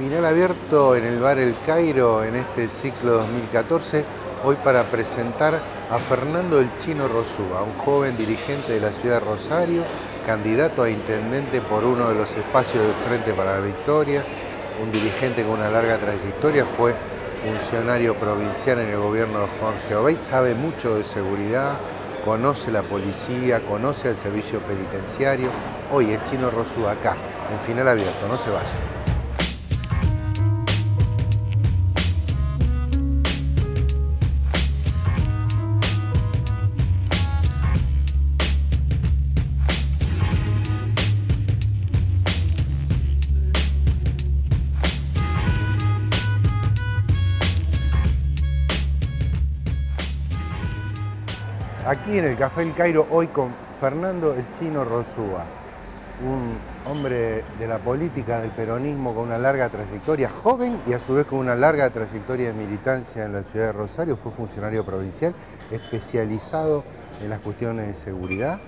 Final abierto en el bar El Cairo en este ciclo 2014, hoy para presentar a Fernando El Chino Rosúa, un joven dirigente de la ciudad de Rosario, candidato a intendente por uno de los espacios del Frente para la Victoria, un dirigente con una larga trayectoria, fue funcionario provincial en el gobierno de Jorge Obey, sabe mucho de seguridad, conoce la policía, conoce el servicio penitenciario. Hoy El Chino Rosúa acá, en Final abierto, no se vaya. Aquí en el Café El Cairo, hoy con Fernando El Chino Rosúa, un hombre de la política, del peronismo, con una larga trayectoria, joven y a su vez con una larga trayectoria de militancia en la ciudad de Rosario. Fue funcionario provincial, especializado en las cuestiones de seguridad,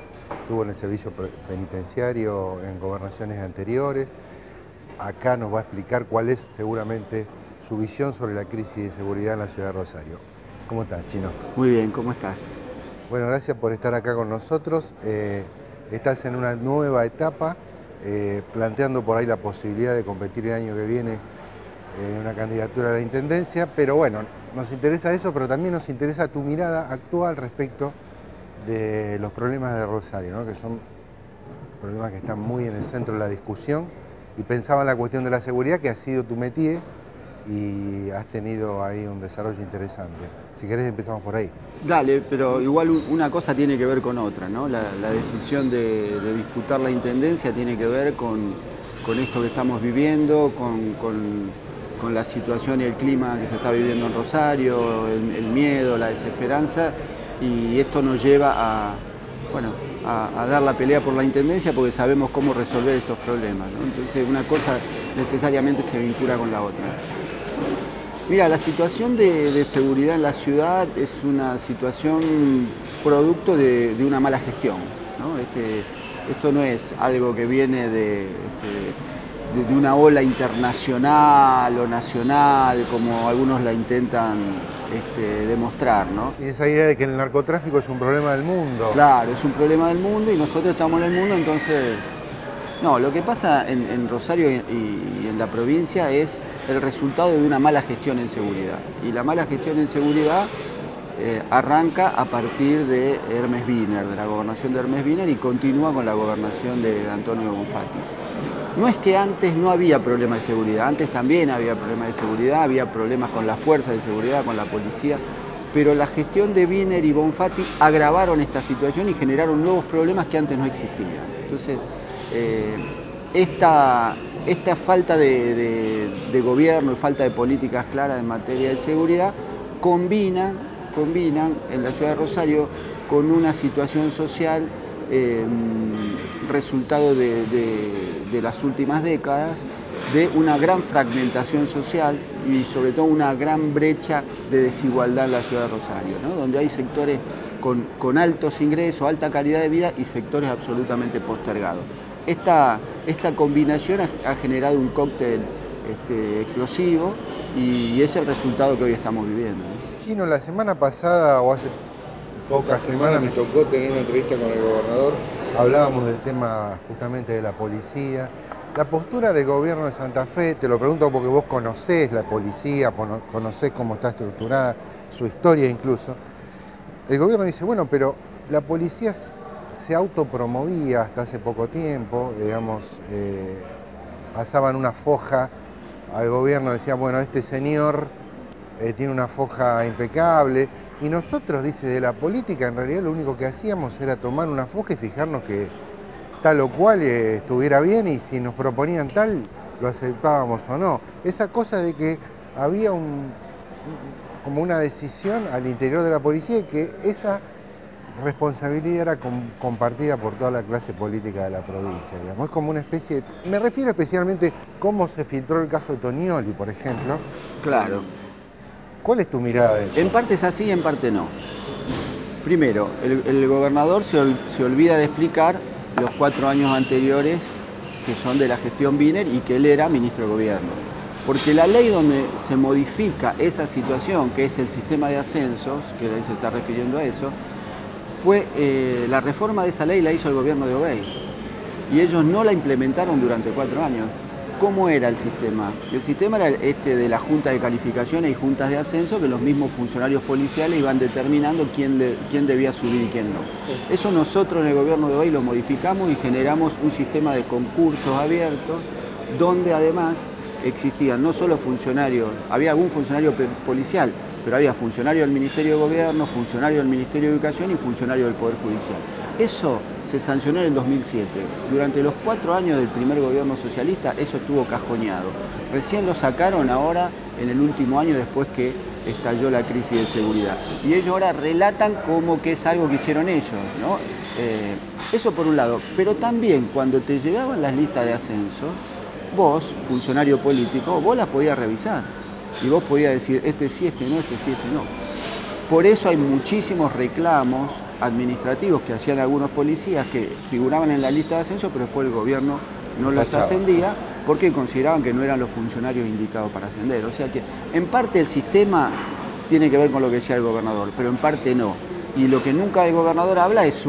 estuvo en el servicio penitenciario en gobernaciones anteriores. Acá nos va a explicar cuál es seguramente su visión sobre la crisis de seguridad en la ciudad de Rosario. ¿Cómo estás, Chino? Muy bien, ¿cómo estás? Bueno, gracias por estar acá con nosotros. Estás en una nueva etapa, planteando por ahí la posibilidad de competir el año que viene en una candidatura a la intendencia, pero bueno, nos interesa eso, pero también nos interesa tu mirada actual respecto de los problemas de Rosario, ¿no? Que son problemas que están muy en el centro de la discusión, y pensaba en la cuestión de la seguridad, que ha sido tu métier, y has tenido ahí un desarrollo interesante. Si querés empezamos por ahí. Dale, pero igual una cosa tiene que ver con otra, ¿no? La decisión de disputar la intendencia tiene que ver con esto que estamos viviendo, con la situación y el clima que se está viviendo en Rosario, el miedo, la desesperanza, y esto nos lleva a dar la pelea por la intendencia porque sabemos cómo resolver estos problemas, ¿no? Entonces una cosa necesariamente se vincula con la otra. Mira, la situación de seguridad en la ciudad es una situación producto de una mala gestión, ¿no? Esto no es algo que viene de una ola internacional o nacional, como algunos la intentan demostrar, ¿no? Sí, esa idea de que el narcotráfico es un problema del mundo. Claro, es un problema del mundo y nosotros estamos en el mundo, entonces... No, lo que pasa en Rosario y en la provincia es el resultado de una mala gestión en seguridad. Y la mala gestión en seguridad arranca a partir de Hermes Wiener, de la gobernación de Hermes Wiener, y continúa con la gobernación de Antonio Bonfatti. No es que antes no había problemas de seguridad, antes también había problemas de seguridad, había problemas con las fuerzas de seguridad, con la policía, pero la gestión de Wiener y Bonfatti agravaron esta situación y generaron nuevos problemas que antes no existían. Entonces, esta falta de gobierno y falta de políticas claras en materia de seguridad combinan en la ciudad de Rosario con una situación social resultado de las últimas décadas, de una gran fragmentación social y sobre todo una gran brecha de desigualdad en la ciudad de Rosario, ¿no? Donde hay sectores con altos ingresos, alta calidad de vida y sectores absolutamente postergados. Esta combinación ha generado un cóctel explosivo y es el resultado que hoy estamos viviendo, ¿no? Chino, la semana pasada o hace pocas semanas me tocó tener una entrevista con el gobernador. Hablábamos del tema justamente de la policía. La postura del gobierno de Santa Fe, te lo pregunto porque vos conocés la policía, conocés cómo está estructurada, su historia incluso. El gobierno dice, bueno, pero la policía se autopromovía hasta hace poco tiempo, digamos, pasaban una foja al gobierno, decían, bueno, este señor tiene una foja impecable, y nosotros, dice, de la política, en realidad lo único que hacíamos era tomar una foja y fijarnos que tal o cual estuviera bien, y si nos proponían tal, lo aceptábamos o no. Esa cosa de que había como una decisión al interior de la policía y que esa responsabilidad era compartida por toda la clase política de la provincia, digamos. Es como una especie de... Me refiero especialmente cómo se filtró el caso de Tonioli, por ejemplo. Claro. ¿Cuál es tu mirada de eso? En parte es así y en parte no. Primero, el gobernador se olvida de explicar los 4 años anteriores que son de la gestión Wiener y que él era ministro de gobierno. Porque la ley donde se modifica esa situación, que es el sistema de ascensos, que ahí se está refiriendo a eso, fue la reforma de esa ley la hizo el gobierno de Obey. Y ellos no la implementaron durante 4 años. ¿Cómo era el sistema? El sistema era este de la junta de calificaciones y juntas de ascenso, que los mismos funcionarios policiales iban determinando quién debía subir y quién no. Eso nosotros en el gobierno de Obey lo modificamos y generamos un sistema de concursos abiertos, donde además existían no solo funcionarios, había algún funcionario policial, pero había funcionarios del Ministerio de Gobierno, funcionarios del Ministerio de Educación y funcionarios del Poder Judicial. Eso se sancionó en el 2007. Durante los 4 años del primer gobierno socialista eso estuvo cajoneado. Recién lo sacaron ahora en el último año después que estalló la crisis de seguridad. Y ellos ahora relatan como que es algo que hicieron ellos, ¿no? Eso por un lado. Pero también cuando te llegaban las listas de ascenso, vos, funcionario político, vos las podías revisar. Y vos podías decir, este sí, este no, este sí, este no. Por eso hay muchísimos reclamos administrativos que hacían algunos policías que figuraban en la lista de ascenso, pero después el gobierno no los ascendía porque consideraban que no eran los funcionarios indicados para ascender. O sea que en parte el sistema tiene que ver con lo que decía el gobernador, pero en parte no. Y lo que nunca el gobernador habla es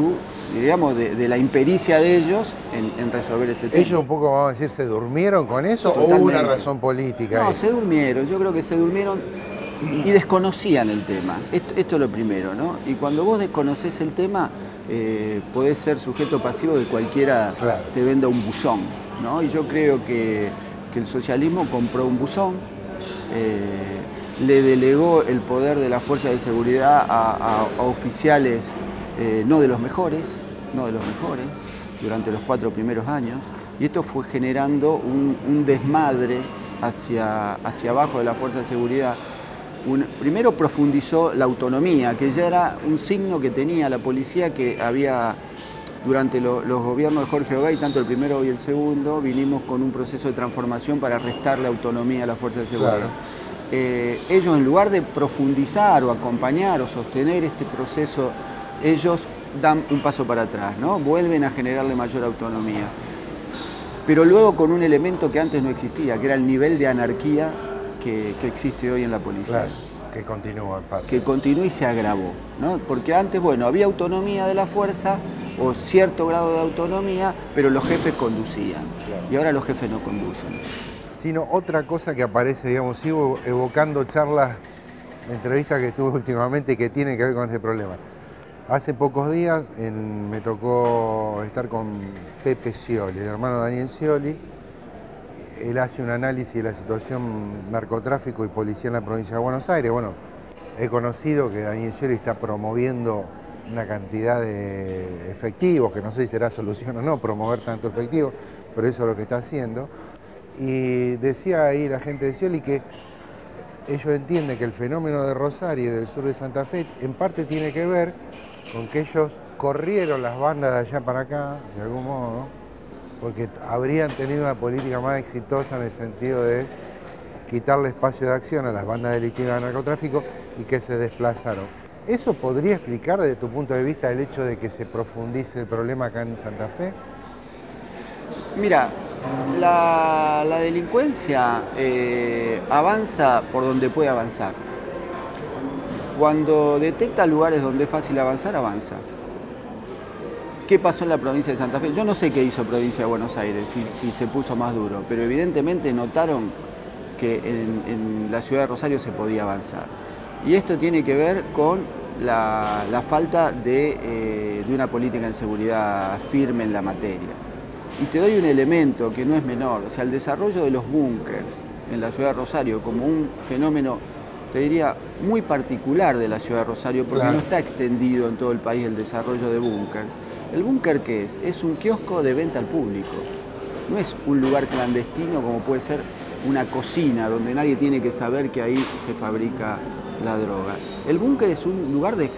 digamos, de la impericia de ellos en resolver este tema. ¿Ellos un poco, vamos a decir, se durmieron con eso? Totalmente. ¿O hubo una razón política? No, se durmieron. Yo creo que se durmieron y desconocían el tema. Esto es lo primero, ¿no? Y cuando vos desconocés el tema, podés ser sujeto pasivo de cualquiera te venda un buzón, ¿no? Y yo creo que el socialismo compró un buzón, le delegó el poder de la fuerza de seguridad a oficiales no de los mejores, durante los 4 primeros años, y esto fue generando un desmadre hacia abajo de la fuerza de seguridad. Primero profundizó la autonomía, que ya era un signo que tenía la policía, que había, durante los gobiernos de Jorge Ogay, tanto el primero y el segundo, vinimos con un proceso de transformación para restarle autonomía a la fuerza de seguridad. Claro. Ellos, en lugar de profundizar o acompañar o sostener este proceso, ellos dan un paso para atrás, ¿no? Vuelven a generarle mayor autonomía. Pero luego con un elemento que antes no existía, que era el nivel de anarquía que existe hoy en la policía. Claro, que continúa en parte. Que continúa y se agravó, ¿no? Porque antes, bueno, había autonomía de la fuerza o cierto grado de autonomía, pero los jefes conducían. Claro. Y ahora los jefes no conducen. Sino otra cosa que aparece, digamos, sigo evocando charlas, entrevistas que tuve últimamente que tienen que ver con ese problema. Hace pocos días me tocó estar con Pepe Scioli, el hermano de Daniel Scioli. Él hace un análisis de la situación narcotráfico y policía en la provincia de Buenos Aires. Bueno, he conocido que Daniel Scioli está promoviendo una cantidad de efectivos, que no sé si será solución o no promover tanto efectivo, pero eso es lo que está haciendo. Y decía ahí la gente de Scioli que ellos entienden que el fenómeno de Rosario y del sur de Santa Fe en parte tiene que ver con que ellos corrieron las bandas de allá para acá, de algún modo, porque habrían tenido una política más exitosa en el sentido de quitarle espacio de acción a las bandas delictivas de narcotráfico y que se desplazaron. ¿Eso podría explicar desde tu punto de vista el hecho de que se profundice el problema acá en Santa Fe? Mira, la delincuencia avanza por donde puede avanzar. Cuando detecta lugares donde es fácil avanzar, avanza. ¿Qué pasó en la provincia de Santa Fe? Yo no sé qué hizo provincia de Buenos Aires, si se puso más duro, pero evidentemente notaron que en la ciudad de Rosario se podía avanzar. Y esto tiene que ver con la falta de una política en seguridad firme en la materia. Y te doy un elemento que no es menor, o sea, el desarrollo de los búnkers en la ciudad de Rosario como un fenómeno, te diría, muy particular de la ciudad de Rosario, porque no está extendido en todo el país el desarrollo de búnkers. ¿El búnker qué es? Es un kiosco de venta al público. No es un lugar clandestino como puede ser una cocina donde nadie tiene que saber que ahí se fabrica la droga. El búnker es un lugar de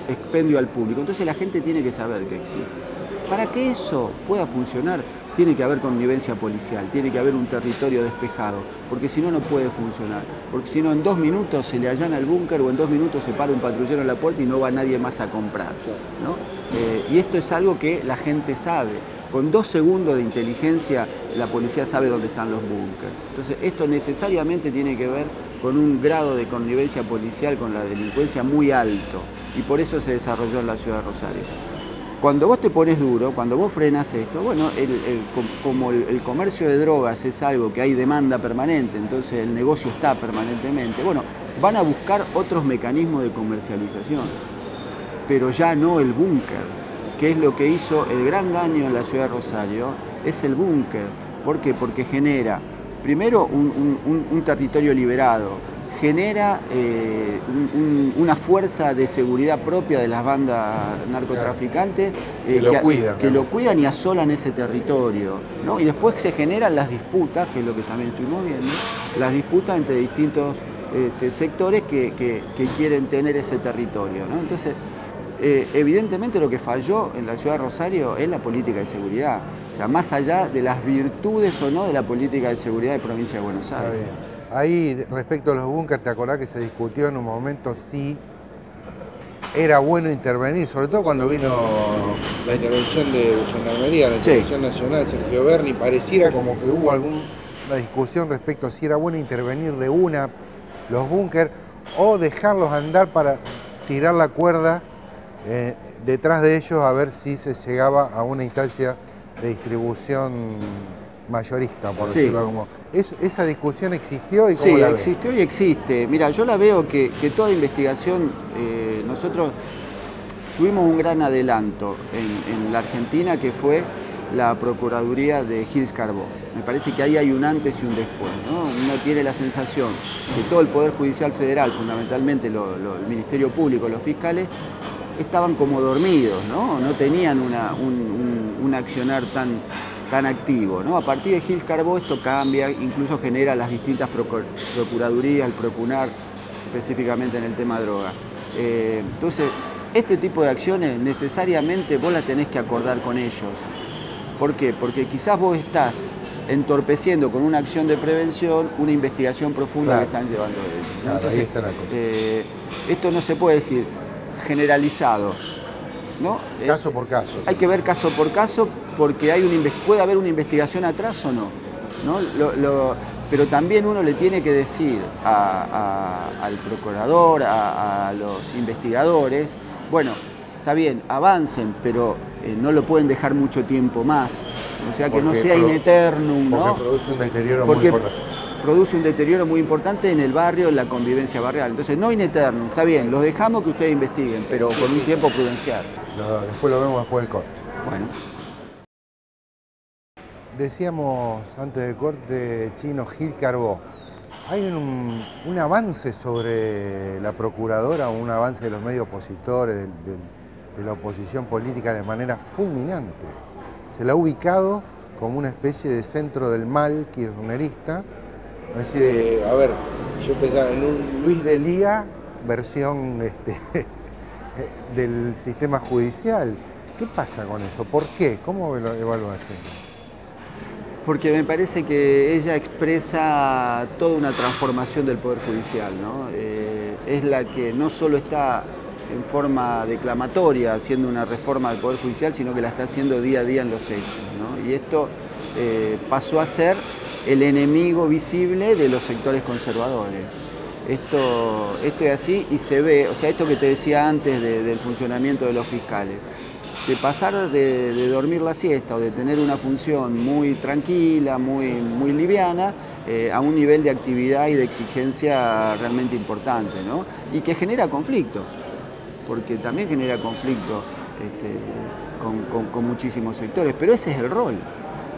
expendio al público, entonces la gente tiene que saber que existe. Para que eso pueda funcionar, tiene que haber convivencia policial, tiene que haber un territorio despejado, porque si no, no puede funcionar. Porque si no, en 2 minutos se le allana el búnker o en 2 minutos se para un patrullero en la puerta y no va nadie más a comprar, ¿no? Y esto es algo que la gente sabe. con 2 segundos de inteligencia la policía sabe dónde están los búnkers. Entonces esto necesariamente tiene que ver con un grado de connivencia policial con la delincuencia muy alto y por eso se desarrolló en la ciudad de Rosario. Cuando vos te pones duro, cuando vos frenas esto, bueno, como el comercio de drogas es algo que hay demanda permanente, entonces el negocio está permanentemente, bueno, van a buscar otros mecanismos de comercialización, pero ya no el búnker, que es lo que hizo el gran daño en la ciudad de Rosario, es el búnker. ¿Por qué? Porque genera, primero, un territorio liberado, genera una fuerza de seguridad propia de las bandas narcotraficantes que lo cuidan y asolan ese territorio, ¿no? Y después se generan las disputas, que es lo que también estuvimos viendo, las disputas entre distintos sectores que quieren tener ese territorio, ¿no? Entonces, evidentemente lo que falló en la ciudad de Rosario es la política de seguridad, o sea, más allá de las virtudes o no de la política de seguridad de Provincia de Buenos Aires. Ahí, respecto a los búnkers, ¿te acordás que se discutió en un momento si era bueno intervenir? Sobre todo cuando vino la intervención de Gendarmería, la intervención nacional, Sergio Berni, pareciera como que hubo alguna discusión respecto a si era bueno intervenir de una los búnkers o dejarlos andar para tirar la cuerda detrás de ellos a ver si se llegaba a una instancia de distribución mayorista, por decirlo como. ¿Esa discusión existió y cómo la ves? Existió y existe. Mira, yo la veo que toda investigación, nosotros tuvimos un gran adelanto en la Argentina que fue la Procuraduría de Gilles Carbó. Me parece que ahí hay un antes y un después, ¿no? Uno tiene la sensación que todo el Poder Judicial Federal, fundamentalmente el Ministerio Público, los fiscales, estaban como dormidos, ¿no? No tenían un accionar tan activo, ¿no? A partir de Gilles Carbó esto cambia, incluso genera las distintas procuradurías, el Procunar, específicamente en el tema droga. Entonces, este tipo de acciones necesariamente vos las tenés que acordar con ellos. ¿Por qué? Porque quizás vos estás entorpeciendo con una acción de prevención una investigación profunda que están llevando ellos, ¿no? Claro, entonces, ahí está la cosa. esto no se puede decir generalizado, ¿no? Caso por caso. Hay que ver caso por caso porque puede haber una investigación atrás o no, ¿no? Pero también uno le tiene que decir al procurador, a los investigadores, bueno, está bien, avancen, pero no lo pueden dejar mucho tiempo más, o sea, que no sea in eternum, ¿no? Porque produce un deterioro muy importante. Produce un deterioro muy importante en el barrio, en la convivencia barrial. Entonces, no in eternum, está bien, los dejamos que ustedes investiguen, pero con un tiempo prudencial. Después lo vemos después del corte. Bueno. Decíamos antes del corte, Chino, Gilles Carbó. ¿Hay un avance sobre la procuradora, un avance de los medios opositores, de la oposición política de manera fulminante? Se la ha ubicado como una especie de centro del mal kirchnerista. Es decir, a ver, yo pensaba en un Luis Delía versión del sistema judicial. ¿Qué pasa con eso? ¿Por qué? ¿Cómo lo evalúas? Porque me parece que ella expresa toda una transformación del Poder Judicial, ¿no? Es la que no solo está en forma declamatoria haciendo una reforma del Poder Judicial, sino que la está haciendo día a día en los hechos, ¿no? Y esto pasó a ser el enemigo visible de los sectores conservadores. Esto es así y se ve, o sea, esto que te decía antes del funcionamiento de los fiscales, de pasar de dormir la siesta o de tener una función muy tranquila, muy liviana, a un nivel de actividad y de exigencia realmente importante, ¿no? Y que genera conflicto, porque también genera conflicto con muchísimos sectores, pero ese es el rol.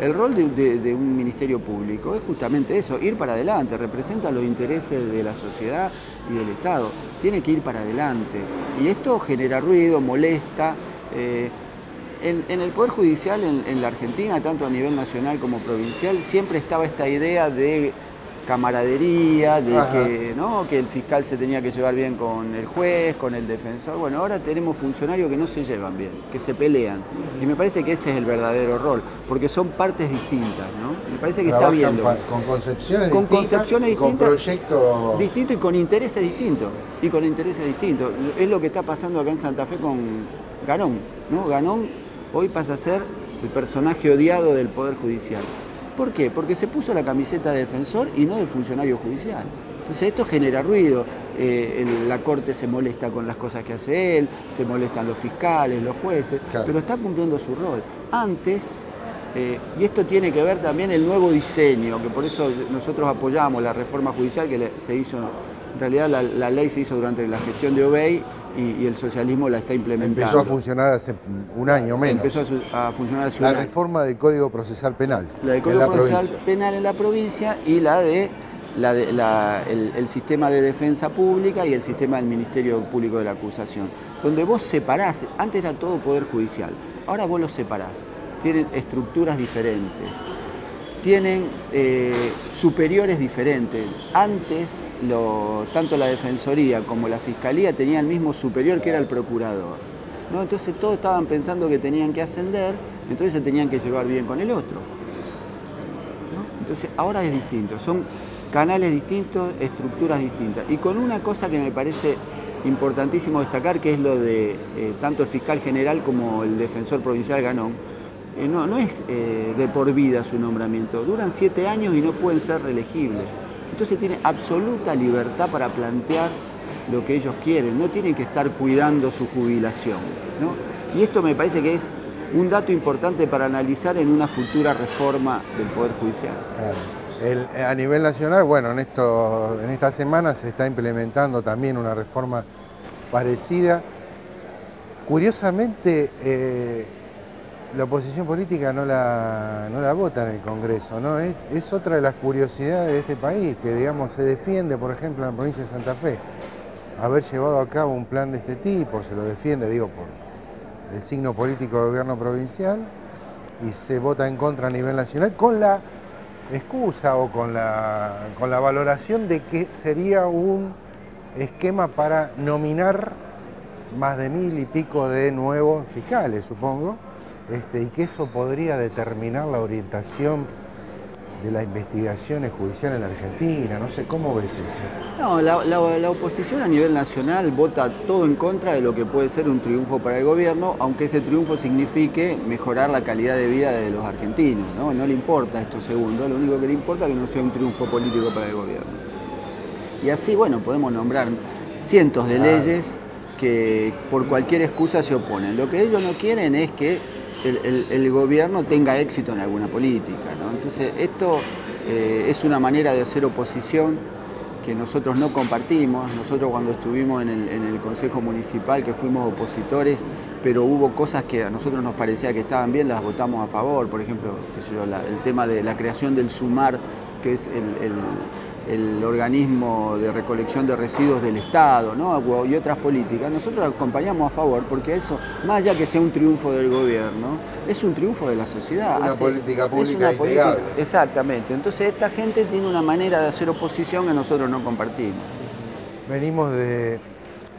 El rol de un ministerio público es justamente eso, ir para adelante, representa los intereses de la sociedad y del Estado, tiene que ir para adelante. Y esto genera ruido, molesta. En el Poder Judicial en la Argentina, tanto a nivel nacional como provincial, siempre estaba esta idea de camaradería, de que el fiscal se tenía que llevar bien con el juez, con el defensor. Bueno, ahora tenemos funcionarios que no se llevan bien, que se pelean. Y me parece que ese es el verdadero rol, porque son partes distintas, ¿no? Me parece que está bien. Con concepciones distintas, con proyectos distintos y con intereses distintos. Es lo que está pasando acá en Santa Fe con Garón, ¿no? Garón hoy pasa a ser el personaje odiado del Poder Judicial. ¿Por qué? Porque se puso la camiseta de defensor y no de funcionario judicial. Entonces esto genera ruido, la Corte se molesta con las cosas que hace él, se molestan los fiscales, los jueces, claro, pero está cumpliendo su rol. Antes, y esto tiene que ver también el nuevo diseño, que por eso nosotros apoyamos la reforma judicial que se hizo, en realidad la ley se hizo durante la gestión de Obey y el socialismo la está implementando. Empezó a funcionar hace un año menos. Empezó a funcionar hace un año. La reforma del Código Procesal Penal. La del Código Procesal Penal en la provincia y el sistema de defensa pública y el sistema del Ministerio Público de la Acusación, donde vos separás, antes era todo Poder Judicial, ahora vos los separás, tienen estructuras diferentes, tienen superiores diferentes. Antes, tanto la Defensoría como la Fiscalía tenían el mismo superior que era el Procurador, ¿no? Entonces todos estaban pensando que tenían que ascender, entonces se tenían que llevar bien con el otro, ¿no? Entonces ahora es distinto, son canales distintos, estructuras distintas. Y con una cosa que me parece importantísimo destacar, que es lo de tanto el fiscal general como el defensor provincial Ganón, no es de por vida su nombramiento, duran 7 años y no pueden ser reelegibles. Entonces tiene absoluta libertad para plantear lo que ellos quieren, no tienen que estar cuidando su jubilación, ¿no? Y esto me parece que es un dato importante para analizar en una futura reforma del Poder Judicial. A nivel nacional, bueno, en esta semana se está implementando también una reforma parecida. Curiosamente, la oposición política no la vota en el Congreso, ¿no? Es otra de las curiosidades de este país, que digamos se defiende, por ejemplo, en la provincia de Santa Fe, haber llevado a cabo un plan de este tipo, se lo defiende, digo, por el signo político del gobierno provincial, y se vota en contra a nivel nacional con la excusa o con la valoración de que sería un esquema para nominar más de 1000 y pico de nuevos fiscales, supongo, y que eso podría determinar la orientación de las investigaciones judiciales en la Argentina. No sé, ¿cómo ves eso? No, la oposición a nivel nacional vota todo en contra de lo que puede ser un triunfo para el gobierno, aunque ese triunfo signifique mejorar la calidad de vida de los argentinos, ¿no? No le importa esto segundo, lo único que le importa es que no sea un triunfo político para el gobierno. Y así, bueno, podemos nombrar cientos de leyes que por cualquier excusa se oponen. Lo que ellos no quieren es que el gobierno tenga éxito en alguna política, ¿no? Entonces esto es una manera de hacer oposición que nosotros no compartimos. Nosotros cuando estuvimos en el Consejo Municipal, que fuimos opositores, pero hubo cosas que a nosotros nos parecía que estaban bien, las votamos a favor. Por ejemplo, el tema de la creación del SUMAR, que es el organismo de recolección de residuos del Estado, ¿no? Y otras políticas, nosotros acompañamos a favor, porque eso, más allá que sea un triunfo del gobierno, es un triunfo de la sociedad. Una política pública innegable. Exactamente. Entonces esta gente tiene una manera de hacer oposición que nosotros no compartimos. Venimos de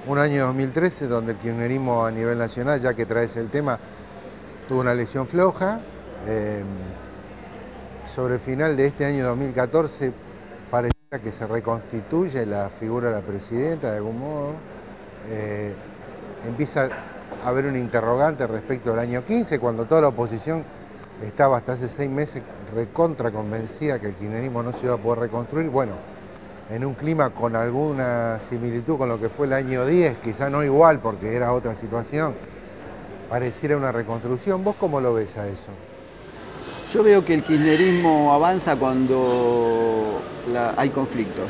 un año 2013 donde el kirchnerismo a nivel nacional, ya que traes el tema, tuvo una elección floja. Sobre el final de este año 2014 pareciera que se reconstituye la figura de la presidenta de algún modo. Empieza a haber un interrogante respecto al año 15, cuando toda la oposición estaba hasta hace 6 meses recontra convencida que el kirchnerismo no se iba a poder reconstruir. Bueno, en un clima con alguna similitud con lo que fue el año 10, quizá no igual porque era otra situación, pareciera una reconstrucción. ¿Vos cómo lo ves a eso? Yo veo que el kirchnerismo avanza cuando hay conflictos.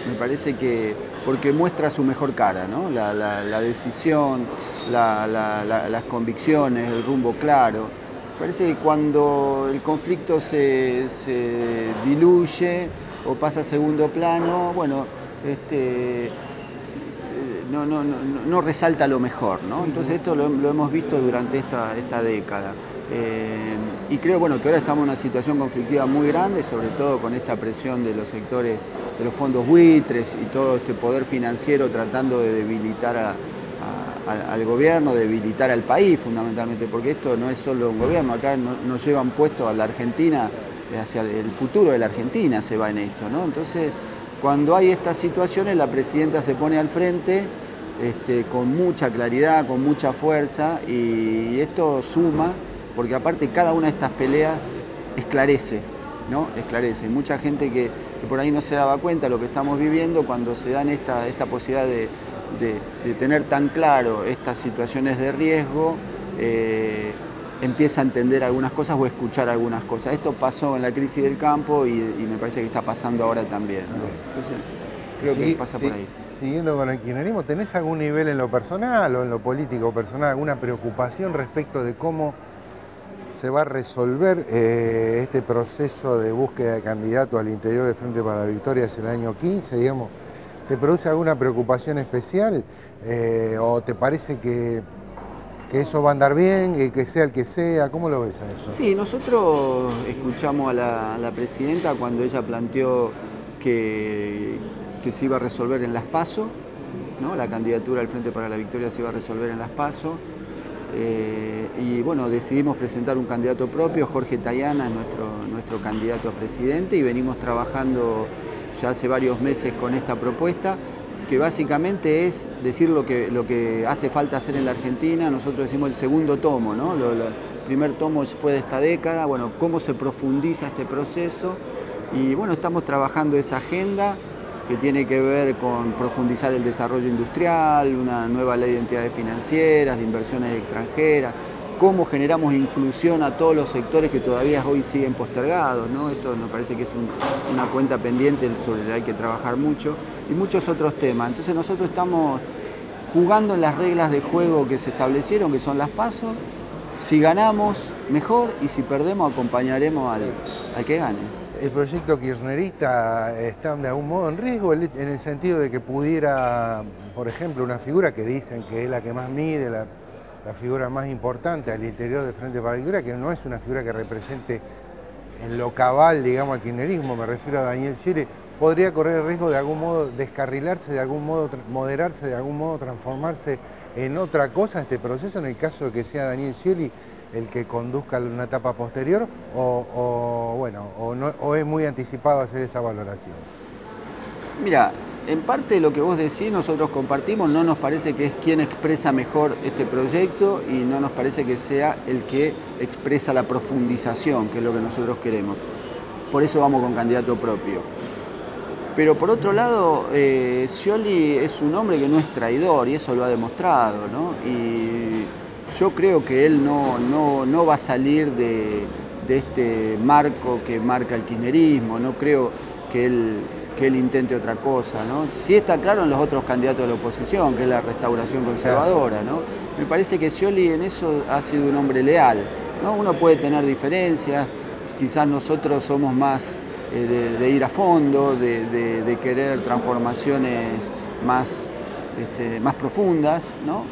Me parece que porque muestra su mejor cara, ¿no? La decisión, las convicciones, el rumbo claro. Me parece que cuando el conflicto se diluye o pasa a segundo plano, bueno, no resalta lo mejor, ¿no? Entonces esto lo hemos visto durante esta década. Y creo, bueno, que ahora estamos en una situación conflictiva muy grande, sobre todo con esta presión de los sectores de los fondos buitres y todo este poder financiero tratando de debilitar al gobierno, debilitar al país fundamentalmente, porque esto no es solo un gobierno, acá nos llevan puesto a la Argentina, hacia el futuro de la Argentina se va en esto, ¿no? Entonces, cuando hay estas situaciones, la presidenta se pone al frente con mucha claridad, con mucha fuerza, y esto suma porque aparte cada una de estas peleas esclarece, ¿no? Esclarece. Mucha gente que por ahí no se daba cuenta de lo que estamos viviendo, cuando se dan esta posibilidad de tener tan claro estas situaciones de riesgo, empieza a entender algunas cosas o escuchar algunas cosas. Esto pasó en la crisis del campo y me parece que está pasando ahora también, ¿no? Entonces, creo que pasa por ahí. Siguiendo con el kirchnerismo, ¿tenés algún nivel en lo personal o en lo político personal, alguna preocupación respecto de cómo se va a resolver este proceso de búsqueda de candidato al interior del Frente para la Victoria hacia el año 15, digamos? ¿Te produce alguna preocupación especial o te parece que eso va a andar bien, que sea el que sea? ¿Cómo lo ves a eso? Sí, nosotros escuchamos a la presidenta cuando ella planteó que se iba a resolver en las PASO, ¿no? La candidatura al Frente para la Victoria se iba a resolver en las PASO. Y bueno, decidimos presentar un candidato propio. Jorge Tayana es nuestro candidato a presidente y venimos trabajando ya hace varios meses con esta propuesta, que básicamente es decir lo que hace falta hacer en la Argentina. Nosotros decimos el segundo tomo, ¿no? El primer tomo fue de esta década, bueno, cómo se profundiza este proceso, y bueno, estamos trabajando esa agenda que tiene que ver con profundizar el desarrollo industrial, una nueva ley de entidades financieras, de inversiones extranjeras, cómo generamos inclusión a todos los sectores que todavía hoy siguen postergados, ¿no? Esto me parece que es una cuenta pendiente sobre la que hay que trabajar mucho, y muchos otros temas. Entonces nosotros estamos jugando en las reglas de juego que se establecieron, que son las PASO. Si ganamos, mejor, y si perdemos, acompañaremos al que gane. ¿El proyecto kirchnerista está de algún modo en riesgo en el sentido de que pudiera, por ejemplo, una figura que dicen que es la que más mide, la figura más importante al interior del Frente para la Victoria, que no es una figura que represente en lo cabal, digamos, al kirchnerismo, me refiero a Daniel Scioli, podría correr el riesgo de algún modo descarrilarse, de algún modo moderarse, de algún modo transformarse en otra cosa este proceso, en el caso de que sea Daniel Scioli el que conduzca una etapa posterior, o es muy anticipado hacer esa valoración? Mira, en parte de lo que vos decís nosotros compartimos. No nos parece que es quien expresa mejor este proyecto y no nos parece que sea el que expresa la profundización, que es lo que nosotros queremos. Por eso vamos con candidato propio. Pero por otro lado, Scioli es un hombre que no es traidor y eso lo ha demostrado, ¿no? Y yo creo que él no va a salir de este marco que marca el kirchnerismo. No creo que él intente otra cosa, ¿no? Sí está claro en los otros candidatos de la oposición, que es la restauración conservadora, ¿no? Me parece que Scioli en eso ha sido un hombre leal, ¿no? Uno puede tener diferencias, quizás nosotros somos más de ir a fondo, de querer transformaciones más profundas, ¿no?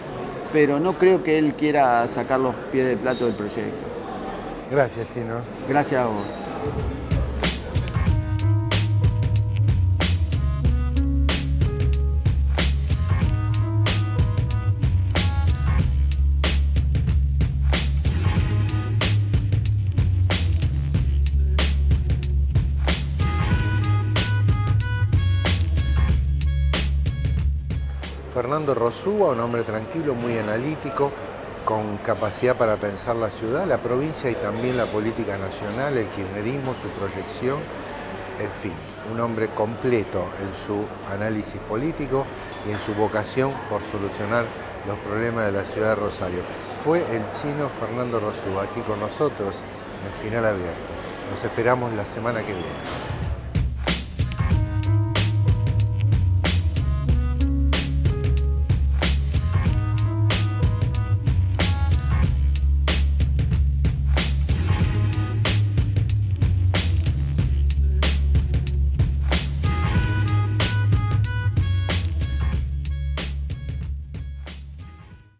Pero no creo que él quiera sacar los pies del plato del proyecto. Gracias, Chino. Gracias a vos. Fernando Rosúa, un hombre tranquilo, muy analítico, con capacidad para pensar la ciudad, la provincia y también la política nacional, el kirchnerismo, su proyección, en fin, un hombre completo en su análisis político y en su vocación por solucionar los problemas de la ciudad de Rosario. Fue el chino Fernando Rosúa aquí con nosotros en Final Abierto. Nos esperamos la semana que viene.